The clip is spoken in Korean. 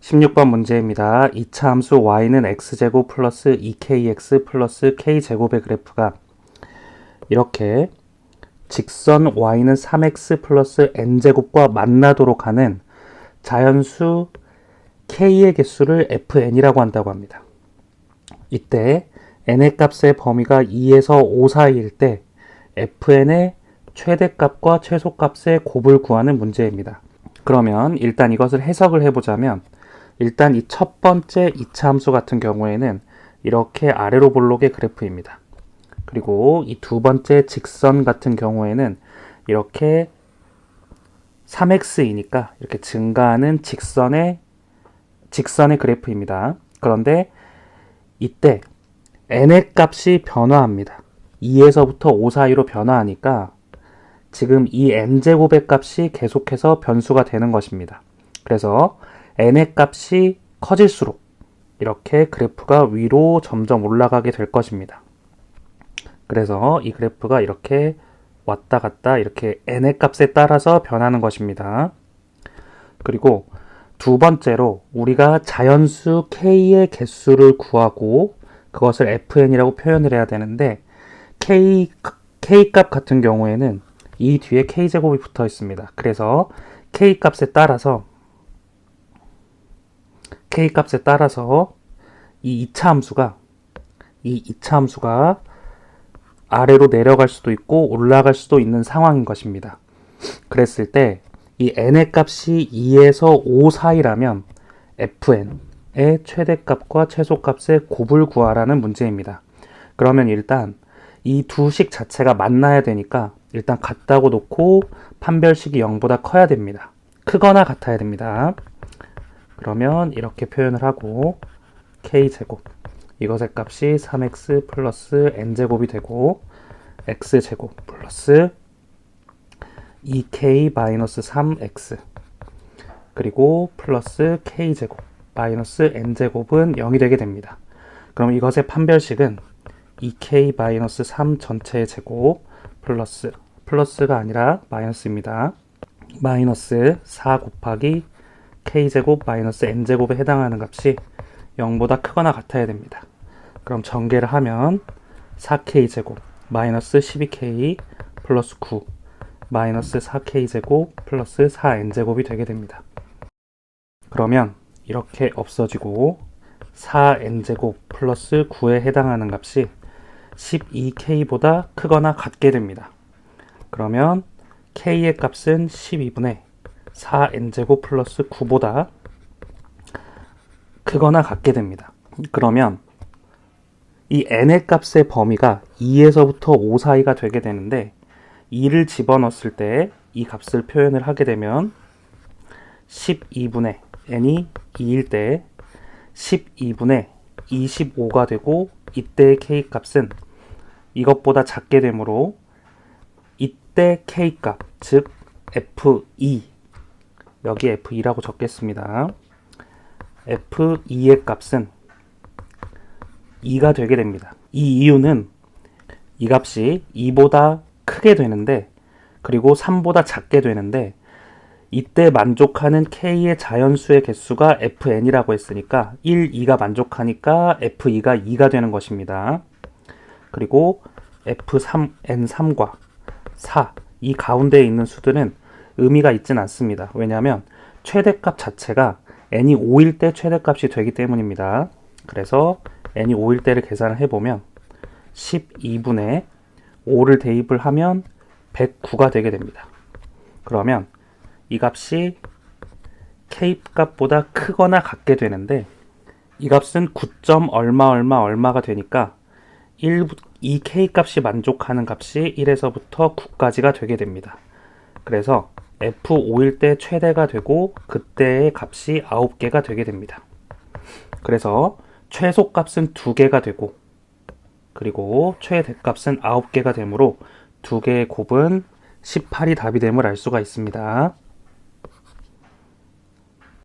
16번 문제입니다. 이차 함수 y는 x제곱 플러스 2kx 플러스 k제곱의 그래프가 이렇게 직선 y는 3x 플러스 n제곱과 만나도록 하는 자연수 k의 개수를 fn이라고 한다고 합니다. 이때 n의 값의 범위가 2에서 5 사이일 때 fn의 최대값과 최소값의 곱을 구하는 문제입니다. 그러면 일단 이것을 해석을 해보자면, 일단 이 첫 번째 이차 함수 같은 경우에는 이렇게 아래로 볼록의 그래프입니다. 그리고 이 두 번째 직선 같은 경우에는 이렇게 3x이니까 이렇게 증가하는 직선의 그래프입니다. 그런데 이때 n의 값이 변화합니다. 2에서부터 5 사이로 변화하니까 지금 이 n제곱의 값이 계속해서 변수가 되는 것입니다. 그래서 n의 값이 커질수록 이렇게 그래프가 위로 점점 올라가게 될 것입니다. 그래서 이 그래프가 이렇게 왔다 갔다 이렇게 n의 값에 따라서 변하는 것입니다. 그리고 두 번째로 우리가 자연수 k의 개수를 구하고 그것을 fn이라고 표현을 해야 되는데, k 값 같은 경우에는 이 뒤에 k제곱이 붙어 있습니다. 그래서 k 값에 따라서 이 2차 함수가 아래로 내려갈 수도 있고 올라갈 수도 있는 상황인 것입니다. 그랬을 때 이 n의 값이 2에서 5 사이라면 fn의 최대값과 최소값의 곱을 구하라는 문제입니다. 그러면 일단 이 두 식 자체가 만나야 되니까 일단 같다고 놓고 판별식이 0보다 커야 됩니다. 크거나 같아야 됩니다. 그러면 이렇게 표현을 하고 k제곱, 이것의 값이 3x 플러스 n제곱이 되고 x제곱 플러스 2k 마이너스 3x 그리고 플러스 k제곱 마이너스 n제곱은 0이 되게 됩니다. 그럼 이것의 판별식은 2k 마이너스 3 전체의 제곱 플러스가 아니라 마이너스입니다. 마이너스 4 곱하기 k제곱 마이너스 n제곱에 해당하는 값이 0보다 크거나 같아야 됩니다. 그럼 전개를 하면 4k제곱 마이너스 12k 플러스 9 마이너스 4k제곱 플러스 4n제곱이 되게 됩니다. 그러면 이렇게 없어지고 4n제곱 플러스 9에 해당하는 값이 12k보다 크거나 같게 됩니다. 그러면 k의 값은 12분의 4n제곱 플러스 9보다 크거나 같게 됩니다. 그러면 이 n의 값의 범위가 2에서부터 5 사이가 되게 되는데, 2를 집어넣었을 때 이 값을 표현을 하게 되면 12분의 n이 2일 때 12분의 25가 되고, 이때의 k 값은 이것보다 작게 되므로 이때 k 값, 즉 f2, 여기 f2라고 적겠습니다. f2의 값은 2가 되게 됩니다. 이 이유는 이 값이 2보다 크게 되는데, 그리고 3보다 작게 되는데, 이때 만족하는 k의 자연수의 개수가 fn이라고 했으니까 1, 2가 만족하니까 f2가 2가 되는 것입니다. 그리고 f3n3과 4, 이 가운데에 있는 수들은 의미가 있진 않습니다. 왜냐하면 최대값 자체가 n이 5일 때 최대값이 되기 때문입니다. 그래서 n이 5일 때를 계산을 해보면 12분의 5를 대입을 하면 109가 되게 됩니다. 그러면 이 값이 k 값보다 크거나 같게 되는데, 이 값은 9. 얼마가 되니까 이 k 값이 만족하는 값이 1에서부터 9까지가 되게 됩니다. 그래서 f5일 때 최대가 되고 그때의 값이 9개가 되게 됩니다. 그래서 최소값은 2개가 되고, 그리고 최대값은 9개가 되므로 2개의 곱은 18이 답이 됨을 알 수가 있습니다.